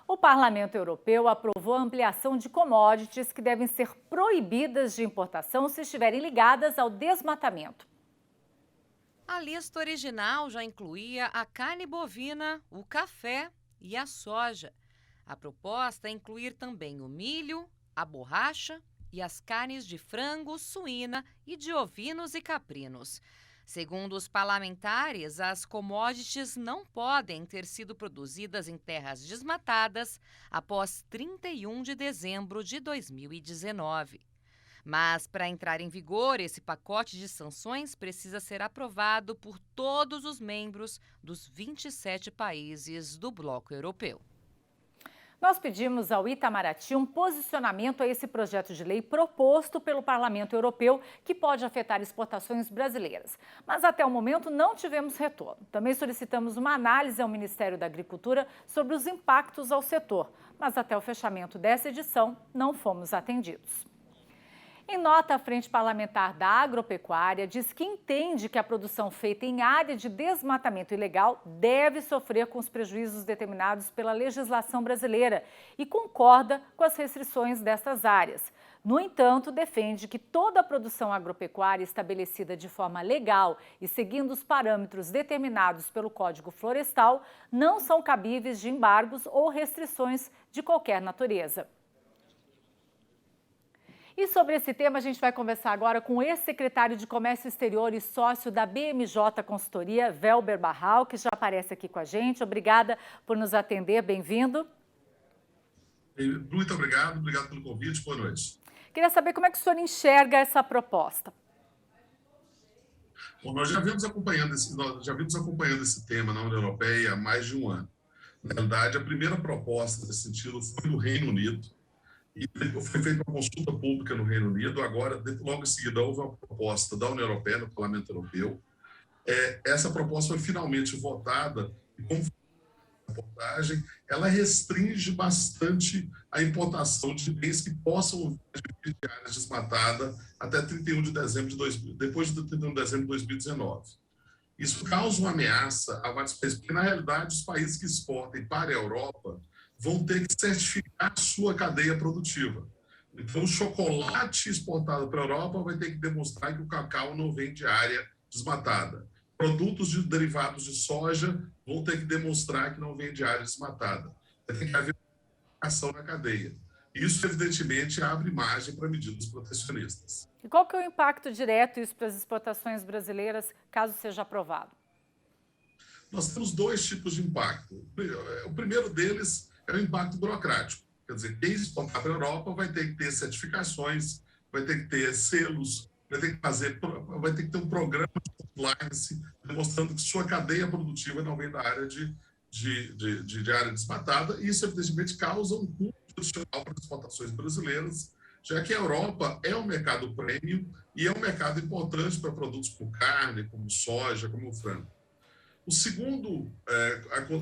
O Parlamento Europeu aprovou a ampliação de commodities que devem ser proibidas de importação se estiverem ligadas ao desmatamento. A lista original já incluía a carne bovina, o café e a soja. A proposta é incluir também o milho, a borracha e as carnes de frango, suína e de ovinos e caprinos. Segundo os parlamentares, as commodities não podem ter sido produzidas em terras desmatadas após 31 de dezembro de 2019. Mas, para entrar em vigor, esse pacote de sanções precisa ser aprovado por todos os membros dos 27 países do bloco europeu. Nós pedimos ao Itamaraty um posicionamento a esse projeto de lei proposto pelo Parlamento Europeu que pode afetar exportações brasileiras. Mas até o momento não tivemos retorno. Também solicitamos uma análise ao Ministério da Agricultura sobre os impactos ao setor. Mas até o fechamento dessa edição não fomos atendidos. Em nota, a Frente Parlamentar da Agropecuária diz que entende que a produção feita em área de desmatamento ilegal deve sofrer com os prejuízos determinados pela legislação brasileira e concorda com as restrições dessas áreas. No entanto, defende que toda a produção agropecuária estabelecida de forma legal e seguindo os parâmetros determinados pelo Código Florestal não são cabíveis de embargos ou restrições de qualquer natureza. E sobre esse tema, a gente vai conversar agora com o ex-secretário de Comércio Exterior e sócio da BMJ Consultoria, Welber Barral, que já aparece aqui com a gente. Obrigada por nos atender, bem-vindo. Muito obrigado pelo convite, boa noite. Queria saber como é que o senhor enxerga essa proposta. Bom, nós já vimos acompanhando esse tema na União Europeia há mais de um ano. Na realidade, a primeira proposta nesse sentido foi no Reino Unido, e foi feita uma consulta pública no Reino Unido. Agora, logo em seguida, houve uma proposta da União Europeia, no Parlamento Europeu. Essa proposta foi finalmente votada, e como foi a reportagem, ela restringe bastante a importação de bens que possam vir de áreas desmatadas até 31 de dezembro depois de 31 de dezembro de 2019. Isso causa uma ameaça a vários países, porque, na realidade, os países que exportem para a Europa vão ter que certificar a sua cadeia produtiva. Então, o chocolate exportado para a Europa vai ter que demonstrar que o cacau não vem de área desmatada. Produtos derivados de soja vão ter que demonstrar que não vem de área desmatada. Tem que haver ação na cadeia. Isso, evidentemente, abre margem para medidas protecionistas. E qual que é o impacto direto isso para as exportações brasileiras, caso seja aprovado? Nós temos dois tipos de impacto. O primeiro deles é o impacto burocrático. Quer dizer, quem exportar para a Europa vai ter que ter certificações, vai ter que ter selos, vai ter que ter um programa de compliance demonstrando que sua cadeia produtiva não vem da área de área desmatada. E isso, evidentemente, causa um custo adicional para as exportações brasileiras, já que a Europa é um mercado premium e é um mercado importante para produtos como carne, como soja, como frango. A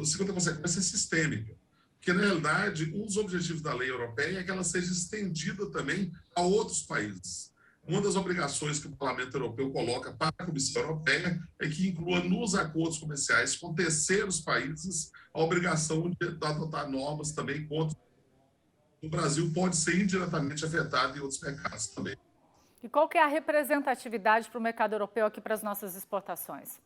segunda consequência é sistêmica, porque, na realidade, um dos objetivos da lei europeia é que ela seja estendida também a outros países. Uma das obrigações que o Parlamento Europeu coloca para a Comissão Europeia é que inclua nos acordos comerciais com terceiros países a obrigação de adotar normas também contra. O Brasil pode ser indiretamente afetado em outros mercados também. E qual que é a representatividade para o mercado europeu aqui para as nossas exportações?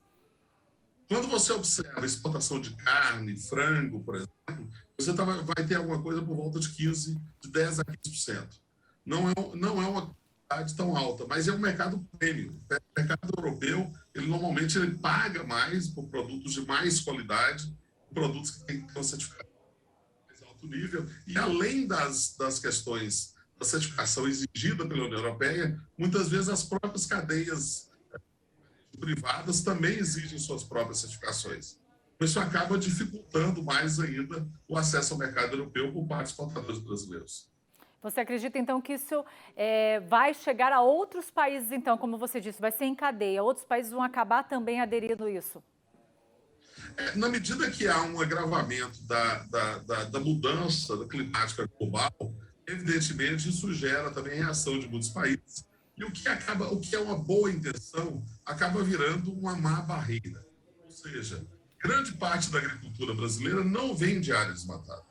Quando você observa a exportação de carne, frango, por exemplo, você vai ter alguma coisa por volta de 10% a 15%. Não é uma quantidade tão alta, mas é um mercado premium. O mercado europeu, normalmente ele paga mais por produtos de mais qualidade, produtos que têm uma certificação de mais alto nível. E além das questões da certificação exigida pela União Europeia, muitas vezes as próprias cadeias privadas também exigem suas próprias certificações. Isso acaba dificultando mais ainda o acesso ao mercado europeu por parte dos exportadores brasileiros. Você acredita, então, que isso vai chegar a outros países, então, como você disse, vai ser em cadeia, outros países vão acabar também aderindo a isso? Na medida que há um agravamento da mudança climática global, evidentemente isso gera também reação de muitos países. E o que é uma boa intenção acaba virando uma má barreira. Ou seja, grande parte da agricultura brasileira não vem de área desmatada.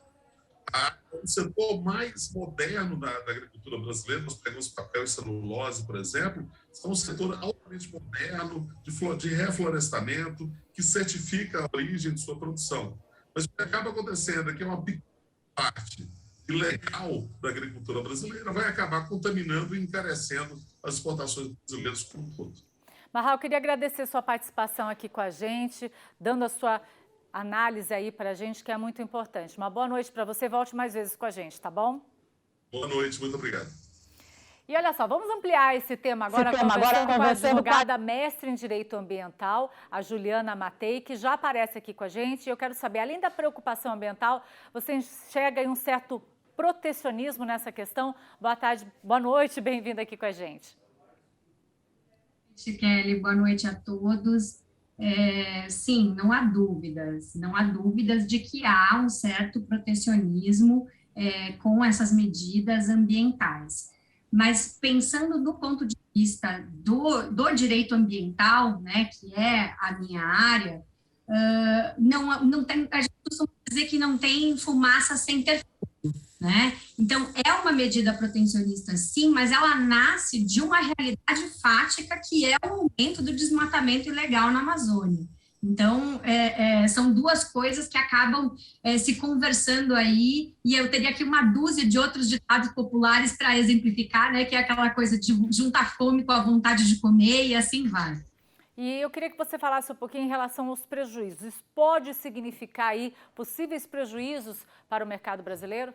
O setor mais moderno da agricultura brasileira, nós pegamos papel e celulose, por exemplo, é um setor altamente moderno, de reflorestamento, que certifica a origem de sua produção. Mas o que acaba acontecendo é que uma pequena parte ilegal da agricultura brasileira vai acabar contaminando e encarecendo as exportações brasileiras como um todo. Marral, eu queria agradecer sua participação aqui com a gente, dando a sua análise aí para a gente, que é muito importante. Uma boa noite para você, volte mais vezes com a gente, tá bom? Boa noite, muito obrigado. E olha só, vamos ampliar esse tema agora, conversando com a advogada mestre em Direito Ambiental, a Juliana Matei, que já aparece aqui com a gente. Eu quero saber, além da preocupação ambiental, você enxerga aí um certo protecionismo nessa questão? Boa tarde, boa noite, bem-vinda aqui com a gente. Kelly, boa noite a todos. Sim, não há dúvidas de que há um certo protecionismo com essas medidas ambientais. Mas pensando do ponto de vista do direito ambiental, né, que é a minha área, não tem, a gente costuma dizer que não tem fumaça sem ter fogo, né? Então, é uma medida protecionista, sim, mas ela nasce de uma realidade fática que é o aumento do desmatamento ilegal na Amazônia. Então, são duas coisas que acabam se conversando aí, e eu teria aqui uma dúzia de outros ditados populares para exemplificar, né, que é aquela coisa de juntar fome com a vontade de comer, e assim vai. E eu queria que você falasse um pouquinho em relação aos prejuízos. Isso pode significar aí possíveis prejuízos para o mercado brasileiro?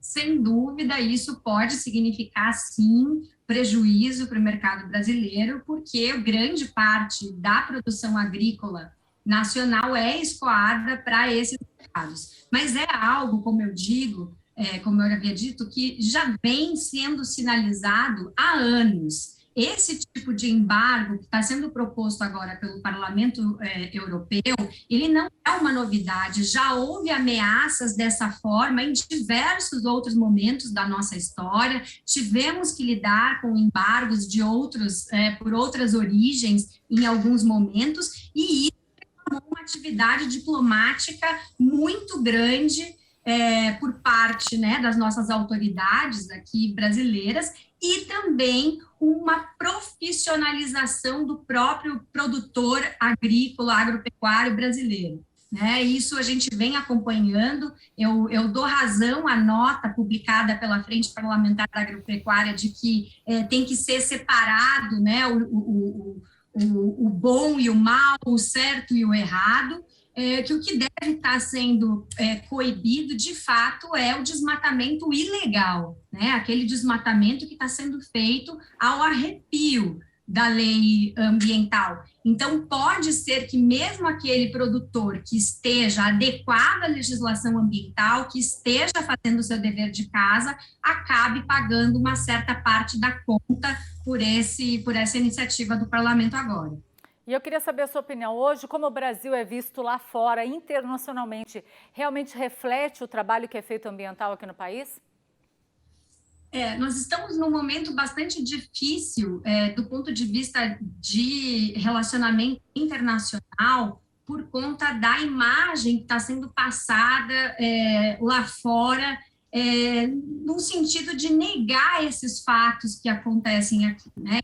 Sem dúvida, isso pode significar, sim, prejuízo para o mercado brasileiro, porque grande parte da produção agrícola nacional é escoada para esses mercados. Mas é algo, como eu digo, como eu havia dito, que já vem sendo sinalizado há anos. Esse tipo de embargo que está sendo proposto agora pelo Parlamento Europeu, ele não é uma novidade, já houve ameaças dessa forma em diversos outros momentos da nossa história, tivemos que lidar com embargos de por outras origens em alguns momentos, e isso é uma atividade diplomática muito grande por parte, né, das nossas autoridades aqui brasileiras, e também uma profissionalização do próprio produtor agrícola, agropecuário brasileiro. Né? Isso a gente vem acompanhando, eu dou razão à nota publicada pela Frente Parlamentar da Agropecuária de que tem que ser separado, né, o bom e o mal, o certo e o errado, que o que deve estar sendo coibido, de fato, é o desmatamento ilegal, né? Aquele desmatamento que está sendo feito ao arrepio da lei ambiental. Então, pode ser que mesmo aquele produtor que esteja adequado à legislação ambiental, que esteja fazendo o seu dever de casa, acabe pagando uma certa parte da conta por essa iniciativa do parlamento agora. E eu queria saber a sua opinião. Hoje, como o Brasil é visto lá fora, internacionalmente, realmente reflete o trabalho que é feito ambiental aqui no país? Nós estamos num momento bastante difícil do ponto de vista de relacionamento internacional por conta da imagem que está sendo passada lá fora, no sentido de negar esses fatos que acontecem aqui, né?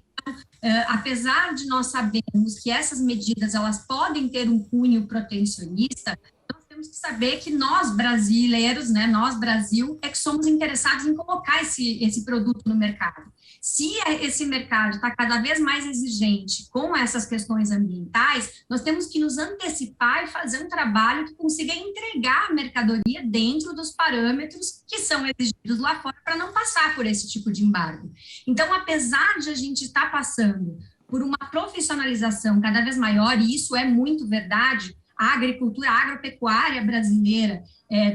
Apesar de nós sabermos que essas medidas elas podem ter um cunho protecionista, nós temos que saber que nós brasileiros, né, nós Brasil, é que somos interessados em colocar esse produto no mercado. Se esse mercado está cada vez mais exigente com essas questões ambientais, nós temos que nos antecipar e fazer um trabalho que consiga entregar a mercadoria dentro dos parâmetros que são exigidos lá fora para não passar por esse tipo de embargo. Então, apesar de a gente estar passando por uma profissionalização cada vez maior, e isso é muito verdade, a agricultura, a agropecuária brasileira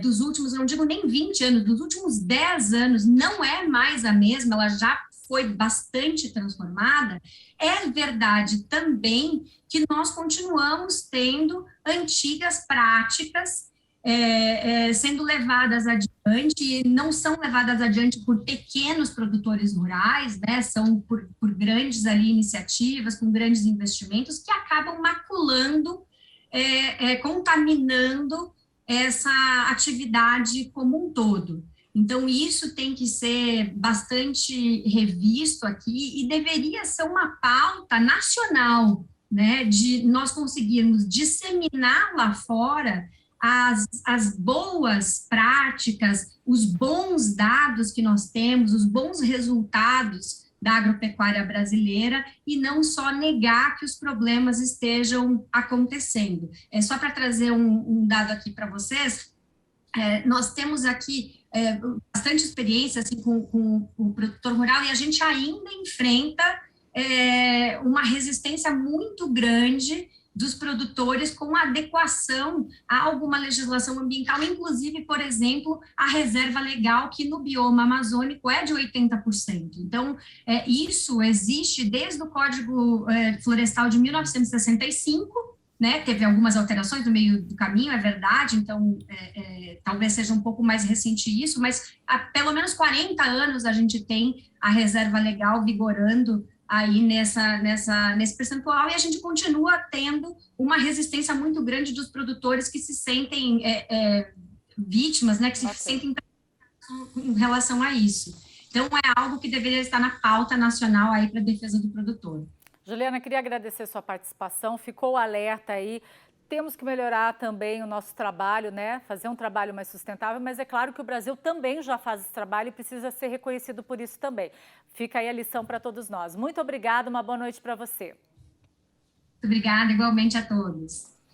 dos últimos, não digo nem 20 anos, dos últimos 10 anos, não é mais a mesma, ela já foi bastante transformada. É verdade também que nós continuamos tendo antigas práticas sendo levadas adiante, e não são levadas adiante por pequenos produtores rurais, né, são por grandes iniciativas, com grandes investimentos, que acabam maculando, contaminando essa atividade como um todo. Então, isso tem que ser bastante revisto aqui e deveria ser uma pauta nacional, né, de nós conseguirmos disseminar lá fora as boas práticas, os bons dados que nós temos, os bons resultados da agropecuária brasileira e não só negar que os problemas estejam acontecendo. Só para trazer um dado aqui para vocês, nós temos aqui bastante experiência assim, com o produtor rural e a gente ainda enfrenta uma resistência muito grande dos produtores com adequação a alguma legislação ambiental, inclusive, por exemplo, a reserva legal, que no bioma amazônico é de 80%. Então, isso existe desde o Código Florestal de 1965, né? Teve algumas alterações no meio do caminho, é verdade, então talvez seja um pouco mais recente isso, mas há pelo menos 40 anos a gente tem a reserva legal vigorando aí nesse percentual, e a gente continua tendo uma resistência muito grande dos produtores que se sentem vítimas, né, que se sentem em relação a isso. Então, é algo que deveria estar na pauta nacional aí para a defesa do produtor. Juliana, queria agradecer sua participação, ficou o alerta aí. Temos que melhorar também o nosso trabalho, né? Fazer um trabalho mais sustentável, mas é claro que o Brasil também já faz esse trabalho e precisa ser reconhecido por isso também. Fica aí a lição para todos nós. Muito obrigada, uma boa noite para você. Muito obrigada, igualmente a todos.